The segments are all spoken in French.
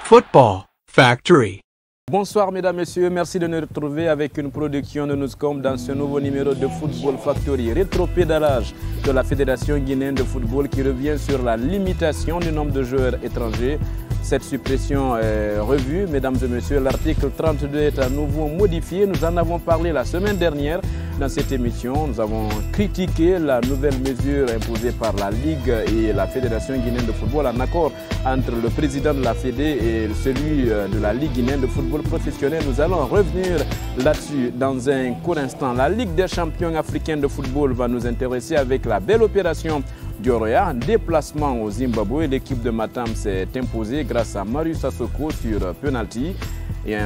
Football Factory. Bonsoir mesdames, messieurs, merci de nous retrouver avec une production de Newscom dans ce nouveau numéro de Football Factory. Rétropédalage de la Fédération guinéenne de football qui revient sur la limitation du nombre de joueurs étrangers. Cette suppression est revue, mesdames et messieurs. L'article 32 est à nouveau modifié. Nous en avons parlé la semaine dernière dans cette émission. Nous avons critiqué la nouvelle mesure imposée par la Ligue et la Fédération guinéenne de football en accord entre le président de la Fédé et celui de la Ligue guinéenne de football professionnel. Nous allons revenir là-dessus dans un court instant. La Ligue des champions africains de football va nous intéresser avec la belle opération du Oroya. En déplacement au Zimbabwe, l'équipe de Matam s'est imposée grâce à Marius Sissoko sur penalty. Et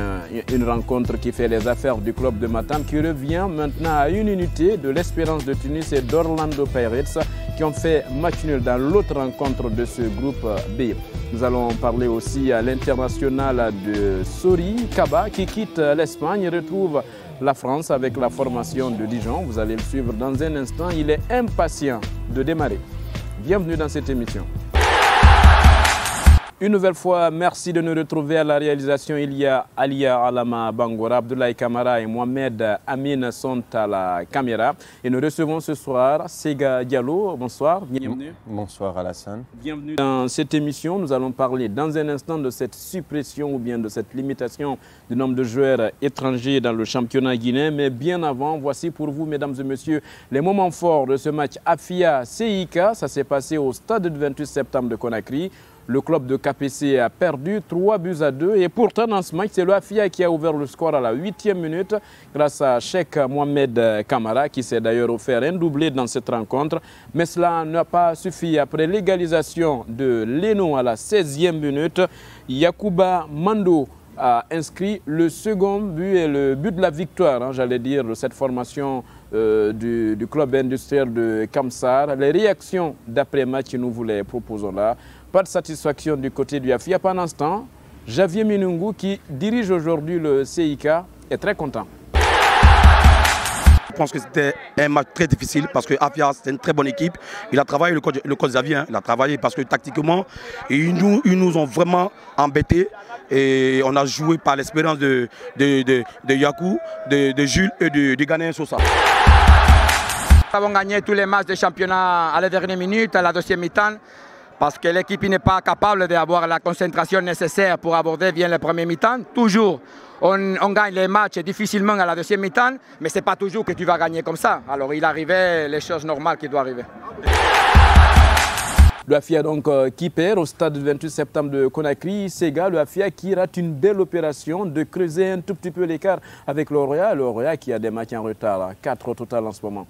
une rencontre qui fait les affaires du club de Matam qui revient maintenant à une unité de l'Espérance de Tunis et d'Orlando Pirates qui ont fait match nul dans l'autre rencontre de ce groupe B. Nous allons parler aussi à l'international de Sori Kaba qui quitte l'Espagne et retrouve la France avec la formation de Dijon. Vous allez le suivre dans un instant. Il est impatient de démarrer. Bienvenue dans cette émission. Une nouvelle fois, merci de nous retrouver à la réalisation. Il y a Alia Alama Bangora, Abdoulaye Kamara et Mohamed Amin sont à la caméra. Et nous recevons ce soir Sega Diallo. Bonsoir, bienvenue. Bonsoir Alassane. Bienvenue dans cette émission. Nous allons parler dans un instant de cette suppression ou bien de cette limitation du nombre de joueurs étrangers dans le championnat guinéen. Mais bien avant, voici pour vous, mesdames et messieurs, les moments forts de ce match Afia-CIK. Ça s'est passé au stade du 28 septembre de Conakry. Le club de KPC a perdu 3-2 et pourtant dans ce match, c'est le Afia qui a ouvert le score à la 8e minute grâce à Cheikh Mohamed Kamara qui s'est d'ailleurs offert un doublé dans cette rencontre. Mais cela n'a pas suffi. Après l'égalisation de Leno à la 16e minute, Yacouba Mando a inscrit le second but et le but de la victoire, j'allais dire, de cette formation du club industriel de Kamsar. Les réactions d'après-match, nous vous les proposons là. Pas de satisfaction du côté du Afia. Pendant ce temps, Javier Minungu, qui dirige aujourd'hui le CIK, est très content. Je pense que c'était un match très difficile parce que Afia, c'est une très bonne équipe. Il a travaillé, le coach Xavier, il a travaillé parce que tactiquement, ils nous ont vraiment embêtés. Et on a joué par l'expérience de Yakou, de Jules et de Ghanéen Sosa. Nous avons gagné tous les matchs de championnat à la dernière minute, à la deuxième mi-temps. Parce que l'équipe n'est pas capable d'avoir la concentration nécessaire pour aborder bien le premier mi-temps. Toujours, on gagne les matchs difficilement à la deuxième mi-temps, mais ce n'est pas toujours que tu vas gagner comme ça. Alors il arrivait les choses normales qui doivent arriver. Le Afia donc qui perd au stade du 28 septembre de Conakry. Sega, le Afia qui rate une belle opération de creuser un tout petit peu l'écart avec l'Oroya. L'Oroya qui a des matchs en retard, 4 au total en ce moment.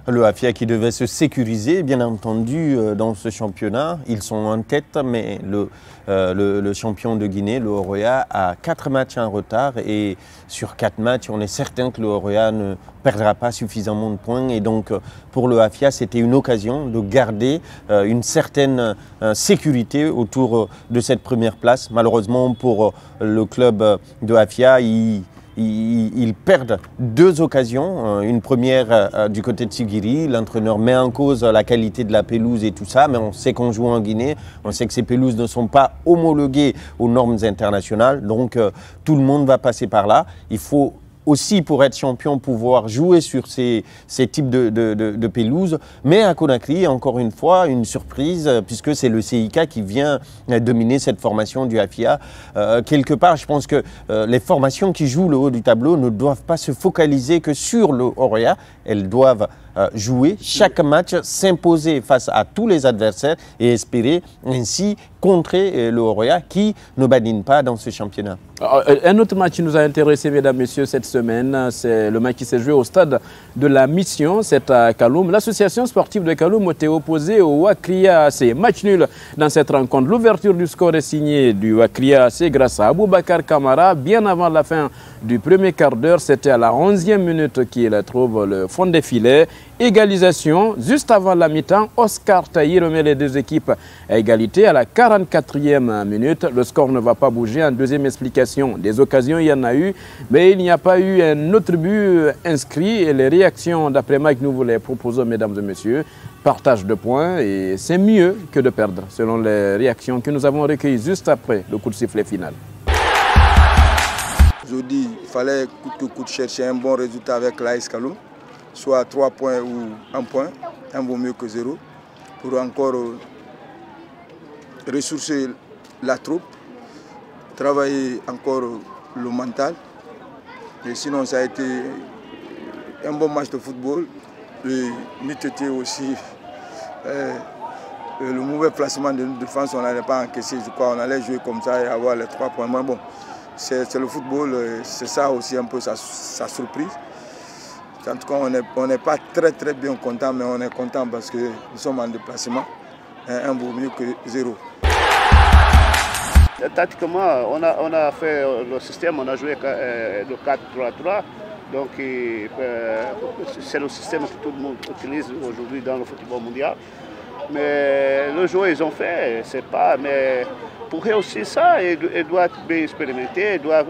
Le Afia qui devait se sécuriser, bien entendu, dans ce championnat. Ils sont en tête, mais le champion de Guinée, le Oroya, a 4 matchs en retard. Et sur 4 matchs, on est certain que le Oroya ne perdra pas suffisamment de points. Et donc, pour le Afia, c'était une occasion de garder une certaine sécurité autour de cette première place. Malheureusement, pour le club de Afia, ils perdent 2 occasions. Une première du côté de Sigiri. L'entraîneur met en cause la qualité de la pelouse et tout ça. Mais on sait qu'on joue en Guinée. On sait que ces pelouses ne sont pas homologuées aux normes internationales. Donc tout le monde va passer par là. Il faut aussi, pour être champion, pouvoir jouer sur ces types de pelouses. Mais à Conakry, encore une fois, une surprise, puisque c'est le CIK qui vient dominer cette formation du Afia. Quelque part, je pense que les formations qui jouent le haut du tableau ne doivent pas se focaliser que sur le Oroya. Elles doivent jouer chaque match, s'imposer face à tous les adversaires et espérer ainsi contrer le Oroya qui ne badine pas dans ce championnat. Un autre match qui nous a intéressé, mesdames, messieurs, cette semaine, c'est le match qui s'est joué au stade de la Mission, c'est à Kaloum. L'association sportive de Kaloum était opposée au Wakria AC. Match nul dans cette rencontre. L'ouverture du score est signée du Wakria AC grâce à Aboubakar Kamara, bien avant la fin du premier quart d'heure. C'était à la 11e minute qu'il trouve le fond des filets. Égalisation juste avant la mi-temps. Oscar Tailly remet les deux équipes à égalité à la 44e minute. Le score ne va pas bouger. En deuxième explication, des occasions, il y en a eu, mais il n'y a pas eu un autre but inscrit. Et les réactions d'après-match, nous vous les proposons, mesdames et messieurs. Partage de points et c'est mieux que de perdre, selon les réactions que nous avons recueillies juste après le coup de sifflet final. Aujourd'hui, il fallait coûte que coûte chercher un bon résultat avec l'AS Callo, soit 3 points ou 1 point, un vaut mieux que 0, pour encore ressourcer la troupe, travailler encore le mental. Et sinon, ça a été un bon match de football. L'humilité aussi, le mauvais placement de notre défense, on n'allait pas encaisser, je crois, on allait jouer comme ça et avoir les 3 points. Mais bon, c'est le football, c'est ça aussi un peu sa surprise. En tout cas, on n'est pas très bien content, mais on est content parce que nous sommes en déplacement. Un vaut mieux que 0. Tactiquement, on a fait le système, on a joué le 4-3-3. Donc c'est le système que tout le monde utilise aujourd'hui dans le football mondial. Mais le jeu ils ont fait, c'est pas. Mais pour réussir ça, il doit être bien expérimenté, il doit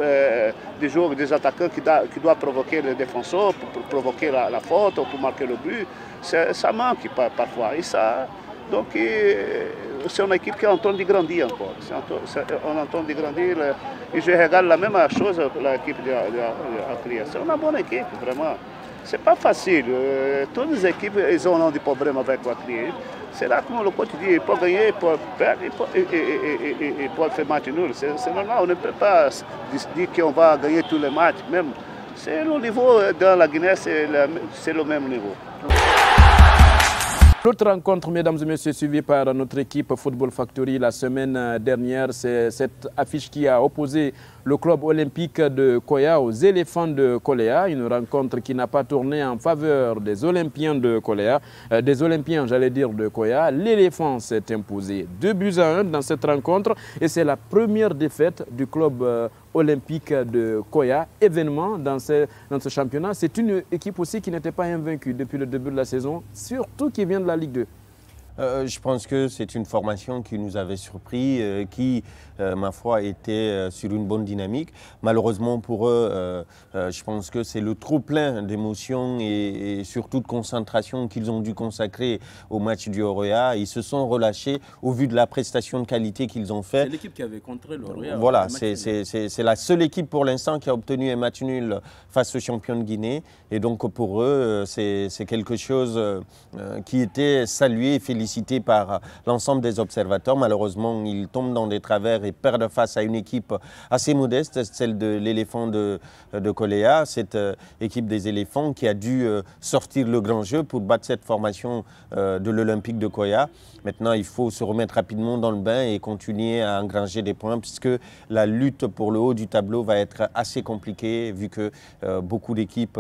des joueurs, des attaquants qui doivent provoquer le défenseur pour provoquer la faute ou pour marquer le but. Ça manque parfois. Et ça, donc c'est une équipe qui est en train de grandir encore. On est en train de grandir. Et je regarde la même chose pour l'équipe de Acria. C'est une bonne équipe, vraiment. C'est pas facile. Toutes les équipes ils ont des problèmes avec Acria. C'est là que le coach dit il peut gagner, il peut perdre, il peut faire match nul. C'est normal, on ne peut pas dire qu'on va gagner tous les matchs. Même, c'est le niveau dans la Guinée, c'est le même niveau. L'autre rencontre, mesdames et messieurs, suivie par notre équipe Football Factory la semaine dernière, c'est cette affiche qui a opposé le club olympique de Koya aux éléphants de Koléa. Une rencontre qui n'a pas tourné en faveur des Olympiens de Koléa, des Olympiens, j'allais dire, de Koya. L'éléphant s'est imposé 2-1 dans cette rencontre et c'est la première défaite du club olympique de Koya. Événement dans ce championnat. C'est une équipe aussi qui n'était pas invaincue depuis le début de la saison, surtout qui vient de la Ligue 2. Je pense que c'est une formation qui nous avait surpris, qui, ma foi, était sur une bonne dynamique. Malheureusement pour eux, je pense que c'est le trop-plein d'émotions et surtout de concentration qu'ils ont dû consacrer au match du Oroya. Ils se sont relâchés au vu de la prestation de qualité qu'ils ont fait. C'est l'équipe qui avait contré le Oroya. Voilà, c'est la seule équipe pour l'instant qui a obtenu un match nul face aux champions de Guinée. Et donc pour eux, c'est quelque chose qui était salué et félicité par l'ensemble des observateurs. Malheureusement, ils tombent dans des travers et perdent face à une équipe assez modeste, celle de l'éléphant de Koléa, cette équipe des éléphants qui a dû sortir le grand jeu pour battre cette formation de l'Olympique de Koya. Maintenant, il faut se remettre rapidement dans le bain et continuer à engranger des points puisque la lutte pour le haut du tableau va être assez compliquée vu que beaucoup d'équipes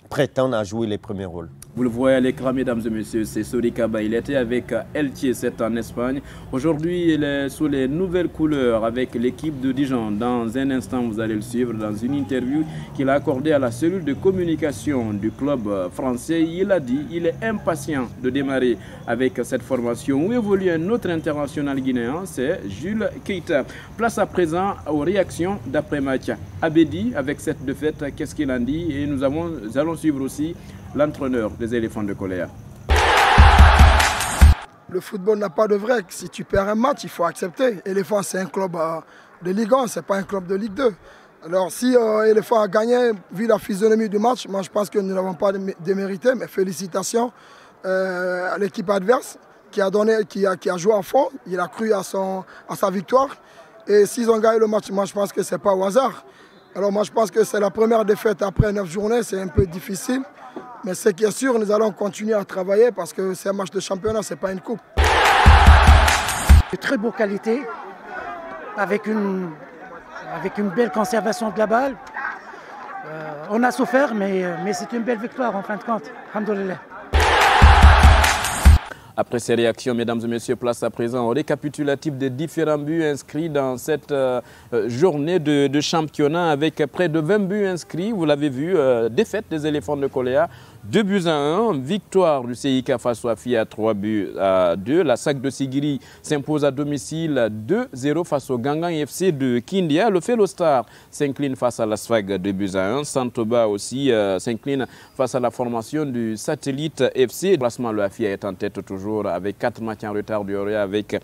prétendent à jouer les premiers rôles. Vous le voyez à l'écran, mesdames et messieurs, c'est Sorikaba. Il était avec Elche, c'est en Espagne. Aujourd'hui, il est sous les nouvelles couleurs avec l'équipe de Dijon. Dans un instant, vous allez le suivre dans une interview qu'il a accordée à la cellule de communication du club français. Il a dit qu'il est impatient de démarrer avec cette formation où évolue un autre international guinéen, c'est Jules Keita. Place à présent aux réactions d'après-match. Abedi, avec cette défaite, qu'est-ce qu'il en dit? Et nous allons suivre aussi l'entraîneur des éléphants de Koléa. Le football n'a pas de vrai. Si tu perds un match, il faut accepter. Éléphant, c'est un club de Ligue 1, ce n'est pas un club de Ligue 2. Alors si Éléphant a gagné, vu la physionomie du match, moi je pense que nous n'avons pas démérité, mais félicitations à l'équipe adverse qui a joué à fond, il a cru à sa victoire. Et s'ils ont gagné le match, moi je pense que ce n'est pas au hasard. Alors moi je pense que c'est la première défaite après 9 journées, c'est un peu difficile. Mais ce qui est sûr, nous allons continuer à travailler parce que c'est un match de championnat, ce n'est pas une coupe. De très beaux qualités, avec une belle conservation de la balle. On a souffert, mais c'est une belle victoire en fin de compte. Alhamdoulilah. Après ces réactions, mesdames et messieurs, place à présent au récapitulatif des différents buts inscrits dans cette journée de championnat avec près de 20 buts inscrits. Vous l'avez vu, défaite des éléphants de Koléa. 2-1, victoire du CIK face au AFIA 3-2. La SAC de Sigiri s'impose à domicile 2-0 face au Gangan FC de Kindia. Le Fellow-Star s'incline face à la SFAG 2-1. Santoba aussi s'incline face à la formation du Satellite FC. Le classement, le AFIA est en tête toujours avec 4 matchs en retard du Orea avec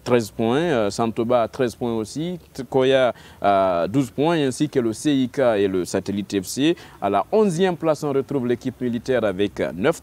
13 points. Santoba a 13 points aussi. Koya a 12 points ainsi que le CIK et le Satellite FC. À la 11e place, on retrouve l'équipe militaire avec 9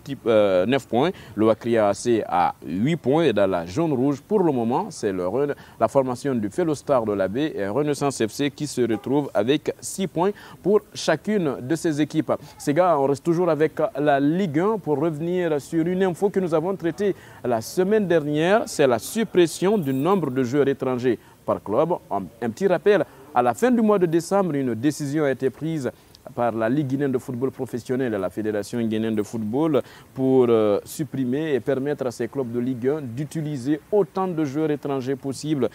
points. Le Wakria AC a 8 points. Et dans la jaune rouge, pour le moment, c'est la formation du Fellow-Star de la baie et Renaissance FC qui se retrouve avec 6 points pour chacune de ces équipes. Ces gars, on reste toujours avec la Ligue 1 pour revenir sur une info que nous avons traitée la semaine dernière. C'est la suppression du nombre de joueurs étrangers par club. Un petit rappel, à la fin du mois de décembre, une décision a été prise par la Ligue guinéenne de football professionnel et la Fédération guinéenne de football pour supprimer et permettre à ces clubs de Ligue 1 d'utiliser autant de joueurs étrangers possible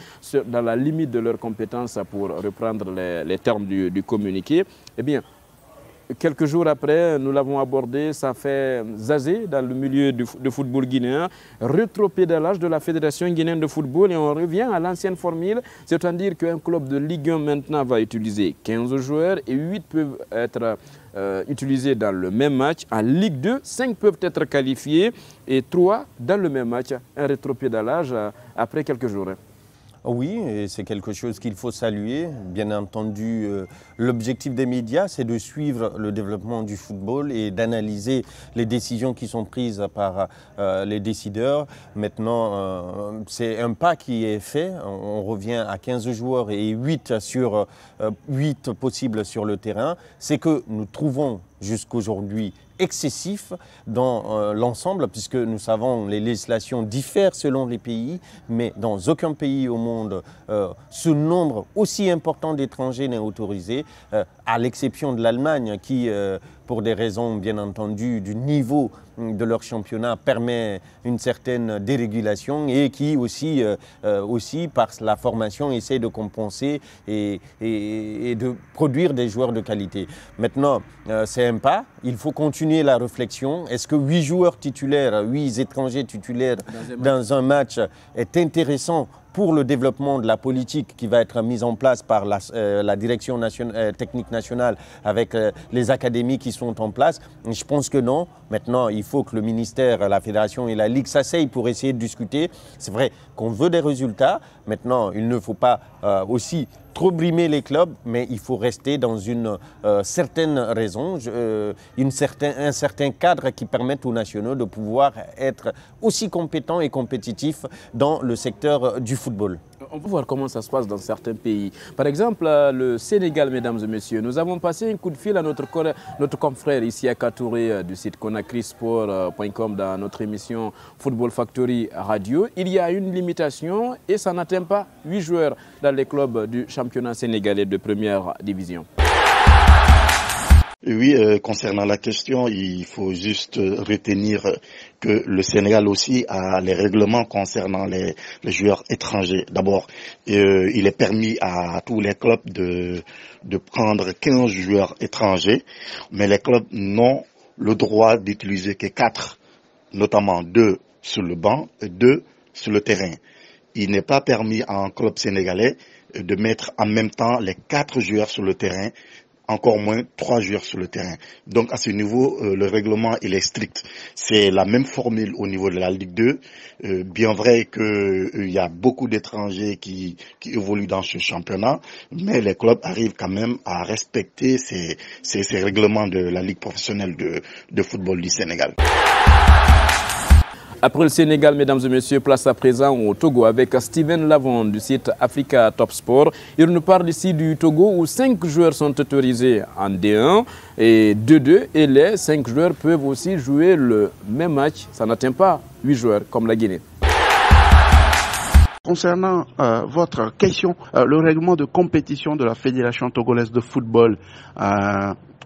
dans la limite de leurs compétences, pour reprendre les termes du communiqué. Eh bien, quelques jours après, nous l'avons abordé, ça fait zazé dans le milieu du football guinéen, rétropédalage de la Fédération guinéenne de football, et on revient à l'ancienne formule, c'est-à-dire qu'un club de Ligue 1 maintenant va utiliser 15 joueurs et 8 peuvent être utilisés dans le même match. En Ligue 2, 5 peuvent être qualifiés et 3 dans le même match. Un rétropédalage après quelques jours. Oui, et c'est quelque chose qu'il faut saluer. Bien entendu, l'objectif des médias, c'est de suivre le développement du football et d'analyser les décisions qui sont prises par les décideurs. Maintenant, c'est un pas qui est fait. On revient à 15 joueurs et 8 possibles sur le terrain. C'est que nous trouvons jusqu'aujourd'hui excessif dans l'ensemble, puisque nous savons que les législations diffèrent selon les pays, mais dans aucun pays au monde ce nombre aussi important d'étrangers n'est autorisé, à l'exception de l'Allemagne qui, pour des raisons bien entendu du niveau de leur championnat, permet une certaine dérégulation et qui aussi par la formation essaie de compenser et de produire des joueurs de qualité. Maintenant, c'est un pas, il faut continuer la réflexion. Est-ce que 8 joueurs titulaires, 8 étrangers titulaires dans un match est intéressant pour le développement de la politique qui va être mise en place par la direction technique nationale avec les académies qui sont en place? Je pense que non. Maintenant, il faut que le ministère, la fédération et la Ligue s'asseyent pour essayer de discuter. C'est vrai qu'on veut des résultats. Maintenant, il ne faut pas aussi trop brimer les clubs, mais il faut rester dans une certaine raison, un certain cadre qui permette aux nationaux de pouvoir être aussi compétents et compétitifs dans le secteur du football. On peut voir comment ça se passe dans certains pays. Par exemple, le Sénégal, mesdames et messieurs, nous avons passé un coup de fil à notre confrère ici à Katouré du site conakrysport.com dans notre émission Football Factory Radio. Il y a une limitation et ça n'atteint pas 8 joueurs dans les clubs du championnat sénégalais de première division. Oui, concernant la question, il faut juste retenir que le Sénégal aussi a les règlements concernant les joueurs étrangers. D'abord, il est permis à tous les clubs de prendre 15 joueurs étrangers, mais les clubs n'ont le droit d'utiliser que 4, notamment 2 sur le banc et 2 sur le terrain. Il n'est pas permis à un club sénégalais de mettre en même temps les 4 joueurs sur le terrain, encore moins 3 joueurs sur le terrain. Donc à ce niveau, le règlement il est strict. C'est la même formule au niveau de la Ligue 2. Bien vrai qu'il y a beaucoup d'étrangers qui évoluent dans ce championnat, mais les clubs arrivent quand même à respecter ces règlements de la Ligue professionnelle de football du Sénégal. Après le Sénégal, mesdames et messieurs, place à présent au Togo avec Steven Lavon du site Africa Top Sport. Il nous parle ici du Togo où 5 joueurs sont autorisés en D1 et 2-2 et les 5 joueurs peuvent aussi jouer le même match. Ça n'atteint pas 8 joueurs comme la Guinée. Concernant votre question, le règlement de compétition de la Fédération togolaise de football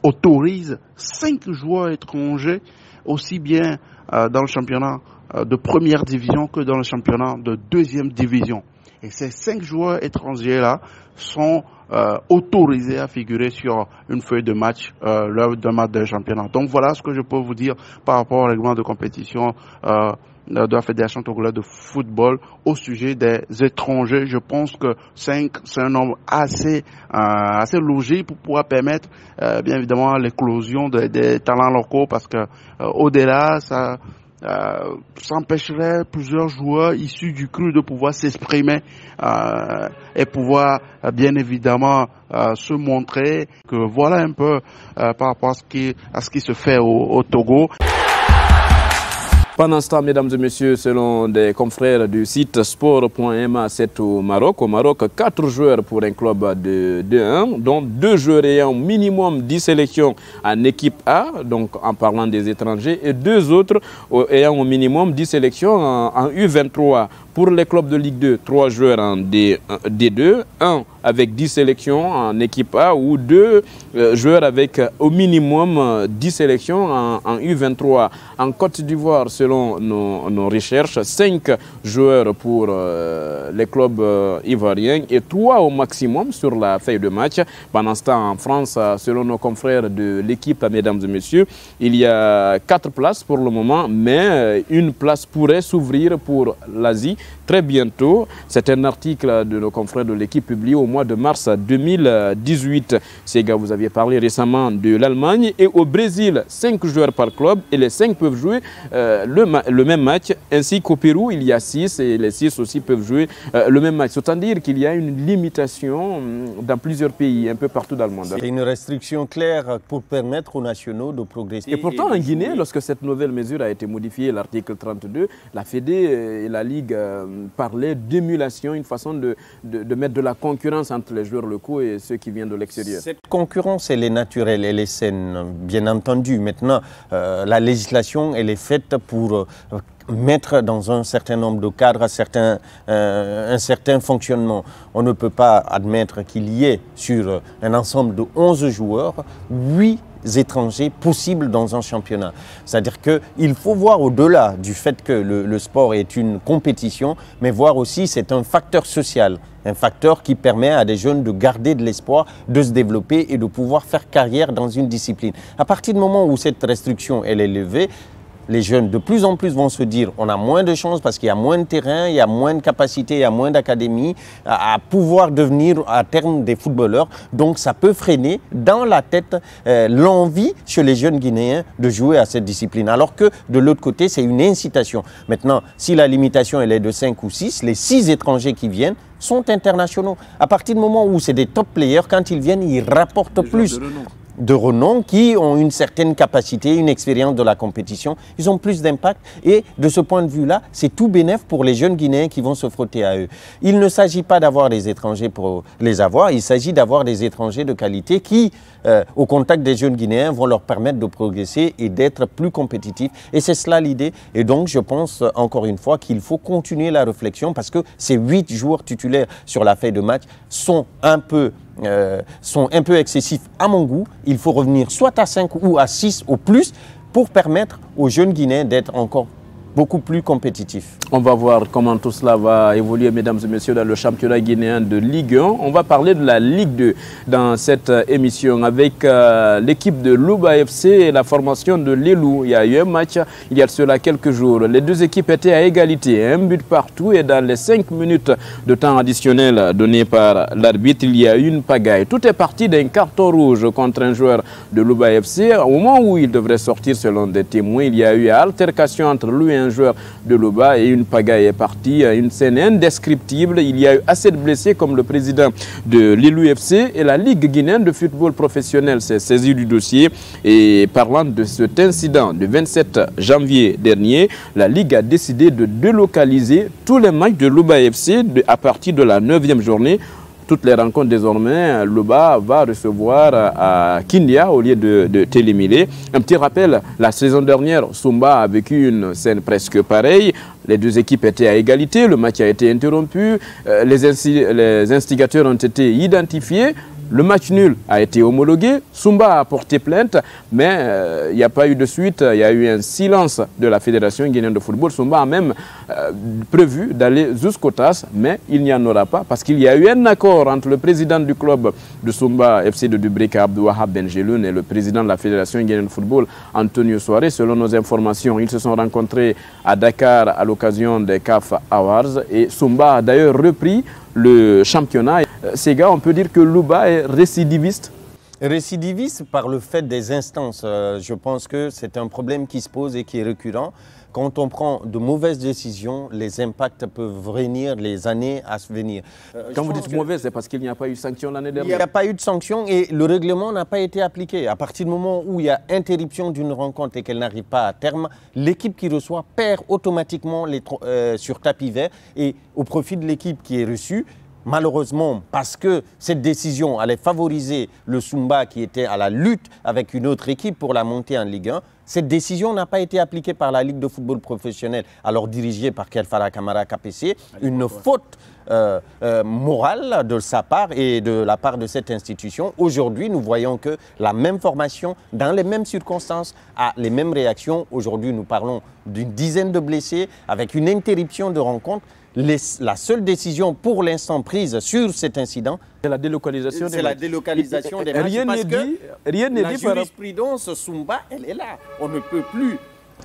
autorise 5 joueurs étrangers aussi bien dans le championnat de première division que dans le championnat de deuxième division. Et ces 5 joueurs étrangers-là sont autorisés à figurer sur une feuille de match lors d'un match de championnat. Donc voilà ce que je peux vous dire par rapport au règlement de compétition de la Fédération togolaise de football au sujet des étrangers. Je pense que 5, c'est un nombre assez logique pour pouvoir permettre bien évidemment l'éclosion des talents locaux, parce que au-delà, ça empêcherait plusieurs joueurs issus du cru de pouvoir s'exprimer et pouvoir bien évidemment se montrer. Que voilà un peu par rapport à ce qui se fait au Togo. Pendant ce temps, mesdames et messieurs, selon des confrères du site sport.ma, c'est au Maroc. Au Maroc, 4 joueurs pour un club de 1, dont 2 joueurs ayant minimum 10 sélections en équipe A, donc en parlant des étrangers, et 2 autres ayant au minimum 10 sélections en U23. Pour les clubs de Ligue 2, 3 joueurs en D2, 1 avec 10 sélections en équipe A ou 2 joueurs avec au minimum 10 sélections en U23. En Côte d'Ivoire, selon nos recherches, 5 joueurs pour les clubs ivoiriens et 3 au maximum sur la feuille de match. Pendant ce temps, en France, selon nos confrères de l'équipe, mesdames et messieurs, il y a 4 places pour le moment, mais une place pourrait s'ouvrir pour l'Asie très bientôt. C'est un article de nos confrères de l'équipe publié au mois de mars 2018. Ces gars, vous aviez parlé récemment de l'Allemagne, et au Brésil, 5 joueurs par club et les 5 peuvent jouer le même match, ainsi qu'au Pérou, il y a 6 et les 6 aussi peuvent jouer le même match. C'est à dire qu'il y a une limitation dans plusieurs pays, un peu partout dans le monde. C'est une restriction claire pour permettre aux nationaux de progresser. Et pourtant, en Guinée, lorsque cette nouvelle mesure a été modifiée, l'article 32, la Fédé et la Ligue parlaient d'émulation, une façon de mettre de la concurrence entre les joueurs locaux et ceux qui viennent de l'extérieur. Cette concurrence, elle est naturelle, elle est saine, bien entendu. Maintenant, la législation, elle est faite pour mettre dans un certain nombre de cadres un certain fonctionnement. On ne peut pas admettre qu'il y ait sur un ensemble de 11 joueurs, 8 étrangers possibles dans un championnat. C'est-à-dire qu'il faut voir au-delà du fait que le sport est une compétition, mais voir aussi c'est un facteur social, un facteur qui permet à des jeunes de garder de l'espoir, de se développer et de pouvoir faire carrière dans une discipline. À partir du moment où cette restriction elle est levée, les jeunes de plus en plus vont se dire on a moins de chances parce qu'il y a moins de terrain, il y a moins de capacité, il y a moins d'académies à pouvoir devenir à terme des footballeurs. Donc ça peut freiner dans la tête l'envie chez les jeunes Guinéens de jouer à cette discipline. Alors que de l'autre côté, c'est une incitation. Maintenant, si la limitation elle est de 5 ou 6, les 6 étrangers qui viennent sont internationaux. À partir du moment où c'est des top players, quand ils viennent, ils rapportent plus de renom, qui ont une certaine capacité, une expérience de la compétition, ils ont plus d'impact et de ce point de vue-là, c'est tout bénef pour les jeunes Guinéens qui vont se frotter à eux. Il ne s'agit pas d'avoir des étrangers pour les avoir, il s'agit d'avoir des étrangers de qualité qui, au contact des jeunes Guinéens, vont leur permettre de progresser et d'être plus compétitifs. Et c'est cela l'idée. Et donc, je pense encore une fois qu'il faut continuer la réflexion parce que ces 8 joueurs titulaires sur la feuille de match sont un peu excessifs à mon goût. Il faut revenir soit à 5 ou à 6 au plus pour permettre aux jeunes Guinéens d'être encore beaucoup plus compétitifs. On va voir comment tout cela va évoluer, mesdames et messieurs, dans le championnat guinéen de Ligue 1. On va parler de la Ligue 2 dans cette émission avec l'équipe de Louba FC et la formation de l'Elou. Il y a eu un match il y a cela quelques jours. Les deux équipes étaient à égalité, un but partout, et dans les 5 minutes de temps additionnel donné par l'arbitre, il y a eu une pagaille. Tout est parti d'un carton rouge contre un joueur de Louba FC. Au moment où il devrait sortir selon des témoins, il y a eu altercation entre lui et un joueur de Louba et une pagaille est partie, une scène indescriptible. Il y a eu assez de blessés, comme le président de l'Elou FC, et la Ligue guinéenne de football professionnel s'est saisie du dossier. Et parlant de cet incident du 27 janvier dernier, la Ligue a décidé de délocaliser tous les matchs de Louba FC à partir de la 9e journée. Toutes les rencontres désormais, Louba va recevoir à Kindia au lieu de Télémilé. Un petit rappel, la saison dernière, Sumba a vécu une scène presque pareille. Les deux équipes étaient à égalité, le match a été interrompu, les instigateurs ont été identifiés. Le match nul a été homologué, Sumba a porté plainte, mais il n'y a pas eu de suite, il y a eu un silence de la Fédération guinéenne de football. Sumba a même prévu d'aller jusqu'au TAS, mais il n'y en aura pas parce qu'il y a eu un accord entre le président du club de Sumba FC de Dubrika, Abdouahab Benjeloun, et le président de la Fédération guinéenne de football, Antonio Soare. Selon nos informations, ils se sont rencontrés à Dakar à l'occasion des CAF Awards et Sumba a d'ailleurs repris le championnat. Ces gars, on peut dire que Louba est récidiviste? Récidiviste par le fait des instances. Je pense que c'est un problème qui se pose et qui est récurrent. Quand on prend de mauvaises décisions, les impacts peuvent venir les années à venir. Quand vous dites mauvais, c'est parce qu'il n'y a pas eu de sanction l'année dernière? Il n'y a pas eu de sanction et le règlement n'a pas été appliqué. À partir du moment où il y a interruption d'une rencontre et qu'elle n'arrive pas à terme, l'équipe qui reçoit perd automatiquement sur tapis vert et au profit de l'équipe qui est reçue. Malheureusement, parce que cette décision allait favoriser le Sumba qui était à la lutte avec une autre équipe pour la montée en Ligue 1, cette décision n'a pas été appliquée par la Ligue de football professionnel, alors dirigée par Kelfara Kamara KPC, une faute morale de sa part et de la part de cette institution. Aujourd'hui, nous voyons que la même formation, dans les mêmes circonstances, a les mêmes réactions. Aujourd'hui, nous parlons d'une dizaine de blessés avec une interruption de rencontre. La seule décision pour l'instant prise sur cet incident, c'est la délocalisation des matchs. C'est la délocalisation des matchs. Rien n'est dit. Rien n'est dit. La jurisprudence Sumba, elle est là. On ne peut plus.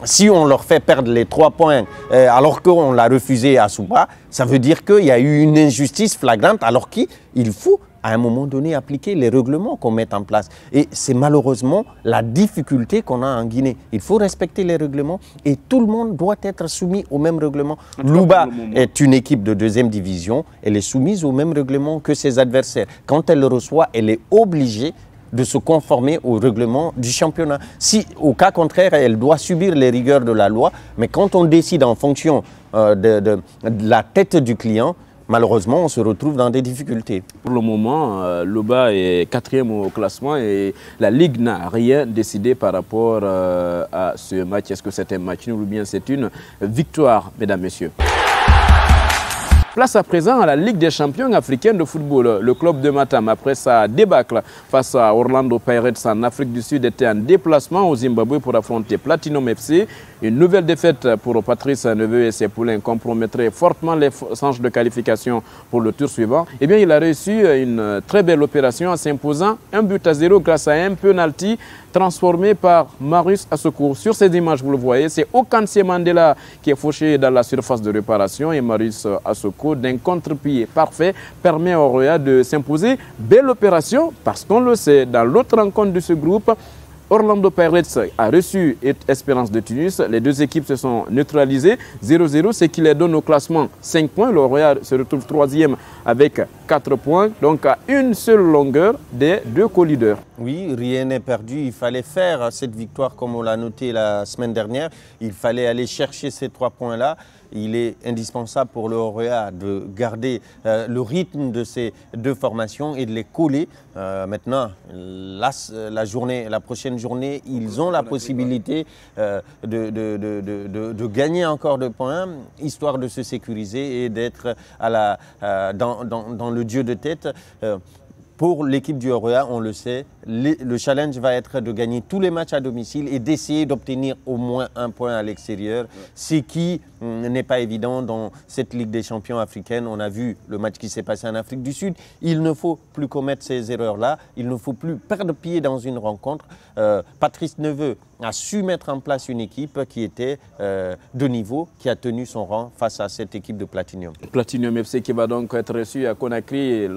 Si on leur fait perdre les 3 points alors qu'on l'a refusé à Sumba, ça veut dire qu'il y a eu une injustice flagrante alors qu'il faut à un moment donné appliquer les règlements qu'on met en place. Et c'est malheureusement la difficulté qu'on a en Guinée. Il faut respecter les règlements et tout le monde doit être soumis au même règlement. Louba est une équipe de 2e division, elle est soumise au même règlement que ses adversaires. Quand elle le reçoit, elle est obligée de se conformer au règlement du championnat. Si, au cas contraire, elle doit subir les rigueurs de la loi, mais quand on décide en fonction de la tête du client, malheureusement, on se retrouve dans des difficultés. Pour le moment, Louba est 4e au classement et la Ligue n'a rien décidé par rapport à ce match. Est-ce que c'est un match nul ou bien c'est une victoire, mesdames, messieurs? Place à présent à la Ligue des champions africaine de football. Le club de Matam, après sa débâcle face à Orlando Pirates en Afrique du Sud, était en déplacement au Zimbabwe pour affronter Platinum FC. Une nouvelle défaite pour Patrice Neveu et ses poulains compromettrait fortement les chances de qualification pour le tour suivant. Eh bien, il a réussi une très belle opération en s'imposant 1-0 grâce à un penalty transformé par Marius Asoko. Sur ces images, vous le voyez, c'est Okanse Mandela qui est fauché dans la surface de réparation et Marius Asoko, d'un contre-pied parfait, permet au Roya de s'imposer. Belle opération parce qu'on le sait, dans l'autre rencontre de ce groupe, Orlando Pirates a reçu Espérance de Tunis. Les deux équipes se sont neutralisées. 0-0, ce qui les donne au classement 5 points. Le Royal se retrouve 3e avec 4 points. Donc à une seule longueur des deux co-leaders. Oui, rien n'est perdu. Il fallait faire cette victoire comme on l'a noté la semaine dernière. Il fallait aller chercher ces 3 points-là. Il est indispensable pour le Royal de garder le rythme de ces deux formations et de les coller. Maintenant, la prochaine journée, ils ont la possibilité de gagner encore 2 points, histoire de se sécuriser et d'être dans le jeu de tête. Pour l'équipe du Royal, on le sait, le challenge va être de gagner tous les matchs à domicile et d'essayer d'obtenir au moins 1 point à l'extérieur, ce qui n'est pas évident dans cette Ligue des champions africaine. On a vu le match qui s'est passé en Afrique du Sud. Il ne faut plus commettre ces erreurs-là. Il ne faut plus perdre pied dans une rencontre. Patrice Neveu a su mettre en place une équipe qui était de niveau, qui a tenu son rang face à cette équipe de Platinum. Platinum FC qui va donc être reçu à Conakry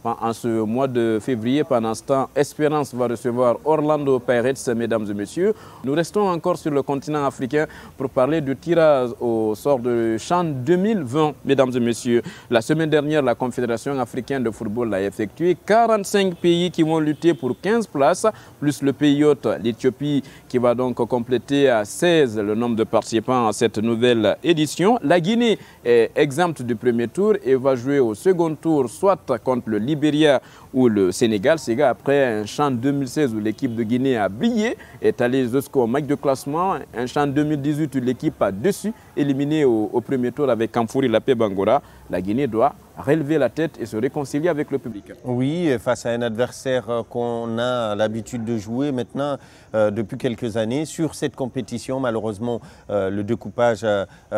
en ce mois de février. Pendant ce temps, Espérance va recevoir Orlando Pirates, mesdames et messieurs. Nous restons encore sur le continent africain pour parler du tirage au sort de CHAN 2020, mesdames et messieurs. La semaine dernière, la Confédération africaine de football a effectué 45 pays qui vont lutter pour 15 places, plus le pays hôte, l'Éthiopie, qui va donc compléter à 16 le nombre de participants à cette nouvelle édition. La Guinée est exempte du premier tour et va jouer au second tour, soit contre le Libéria ou le Sénégal. C'est après un CHAN 2016 où l'équipe de Guinée a brillé, est allée jusqu'au match de classement. Un CHAN 2018 où l'équipe a dessus, éliminé au premier tour avec Kamfouri Lapé Bangora. La Guinée doit relever la tête et se réconcilier avec le public. Oui, face à un adversaire qu'on a l'habitude de jouer maintenant depuis quelques années. Sur cette compétition, malheureusement, le découpage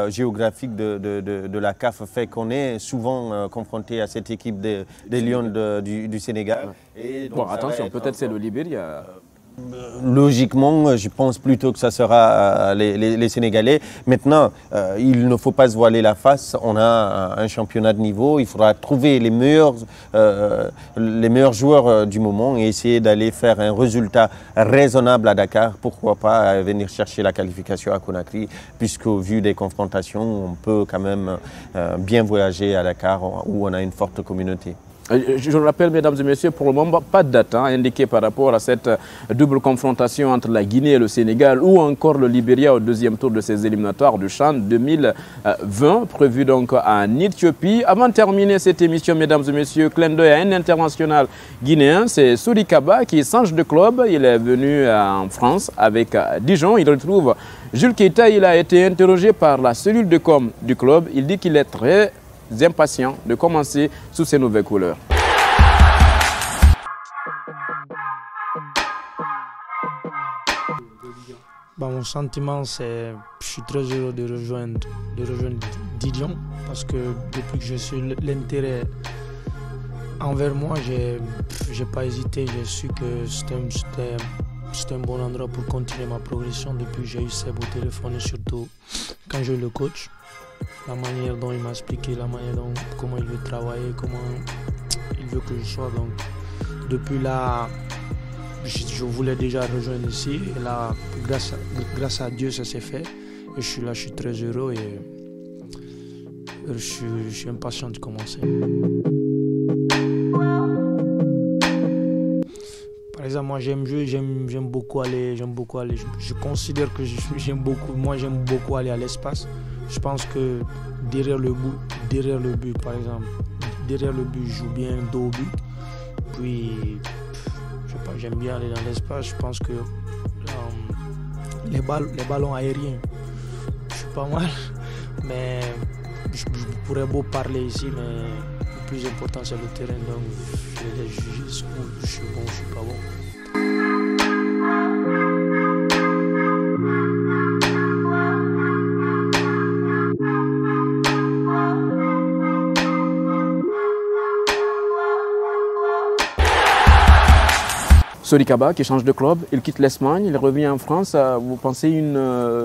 géographique de la CAF fait qu'on est souvent confronté à cette équipe des Lions du Sénégal. Et donc, bon, attention, peut-être c'est le Libéria. Logiquement, je pense plutôt que ça sera les Sénégalais. Maintenant, il ne faut pas se voiler la face. On a un championnat de niveau. Il faudra trouver les meilleurs joueurs du moment et essayer d'aller faire un résultat raisonnable à Dakar. Pourquoi pas venir chercher la qualification à Conakry, puisqu'au vu des confrontations, on peut quand même bien voyager à Dakar où on a une forte communauté. Je le rappelle, mesdames et messieurs, pour le moment, pas de date indiquée par rapport à cette double confrontation entre la Guinée et le Sénégal ou encore le Libéria au deuxième tour de ces éliminatoires du CHAN 2020, prévu donc en Éthiopie. Avant de terminer cette émission, mesdames et messieurs, clin d'œil à un international guinéen, c'est Souri Kaba qui change de club. Il est venu en France avec Dijon. Il retrouve Jules Keita. Il a été interrogé par la cellule de com du club. Il dit qu'il est très impatient de commencer sous ces nouvelles couleurs. Mon sentiment, c'est je suis très heureux de rejoindre Dijon parce que depuis que je suis l'intérêt envers moi, j'ai pas hésité. J'ai su que c'était un bon endroit pour continuer ma progression depuis que j'ai eu Seb au téléphone et surtout quand j'ai eu le coach. La manière dont il m'a expliqué, la manière dont comment il veut travailler, comment il veut que je sois. Donc, depuis là, je voulais déjà rejoindre ici. Et là, grâce à Dieu, ça s'est fait. Et je suis là, je suis très heureux et je suis impatient de commencer. Par exemple, moi j'aime jouer, j'aime beaucoup aller. Je considère que j'aime beaucoup aller à l'espace. Je pense que derrière le but, par exemple, derrière le but, je joue bien dos au but. Puis, je sais pas, j'aime bien aller dans l'espace. Je pense que les ballons aériens, je suis pas mal. Mais je pourrais beau parler ici, mais le plus important c'est le terrain. Donc, je vais les juger où je suis bon, je suis pas bon. Souri Kaba qui change de club, il quitte l'Espagne, il revient en France. Vous pensez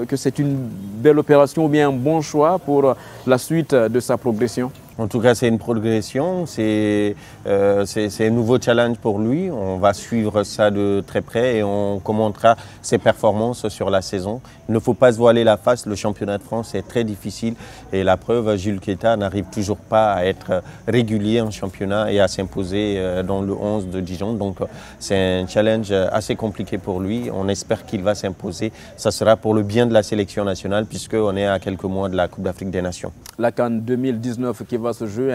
que c'est une belle opération ou bien un bon choix pour la suite de sa progression? En tout cas, c'est une progression, c'est un nouveau challenge pour lui. On va suivre ça de très près et on commentera ses performances sur la saison. Il ne faut pas se voiler la face, le championnat de France est très difficile et la preuve, Jules Keita n'arrive toujours pas à être régulier en championnat et à s'imposer dans le 11 de Dijon. Donc c'est un challenge assez compliqué pour lui. On espère qu'il va s'imposer. Ça sera pour le bien de la sélection nationale puisqu'on est à quelques mois de la Coupe d'Afrique des Nations. La CAN 2019 qui va se jouer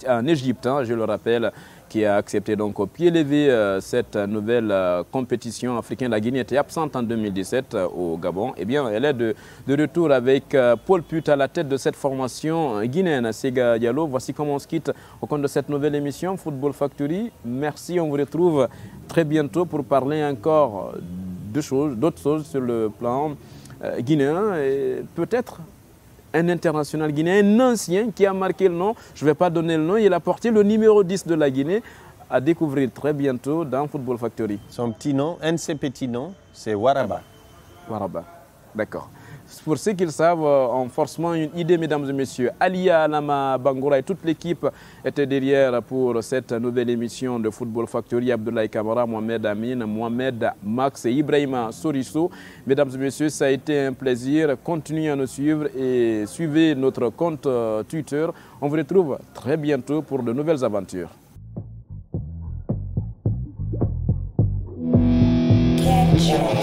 en Égypte, je le rappelle, qui a accepté donc au pied levé cette nouvelle compétition africaine. La Guinée était absente en 2017 au Gabon. Eh bien, elle est de retour avec Paul Put à la tête de cette formation guinéenne. Sega Diallo, voici comment on se quitte au compte de cette nouvelle émission Football Factory. Merci, on vous retrouve très bientôt pour parler encore d'autres choses sur le plan guinéen et peut-être un international guinéen, un ancien qui a marqué le nom, je ne vais pas donner le nom, il a porté le numéro 10 de la Guinée, à découvrir très bientôt dans Football Factory. Son petit nom, un de ses petits noms, c'est Waraba. Waraba, d'accord. Pour ceux qui le savent, ont forcément une idée, mesdames et messieurs. Alia Alama Bangoura et toute l'équipe étaient derrière pour cette nouvelle émission de Football Factory. Abdoulaye Kamara, Mohamed Amin, Mohamed Max et Ibrahima Soriso. Mesdames et messieurs, ça a été un plaisir. Continuez à nous suivre et suivez notre compte Twitter. On vous retrouve très bientôt pour de nouvelles aventures. Catch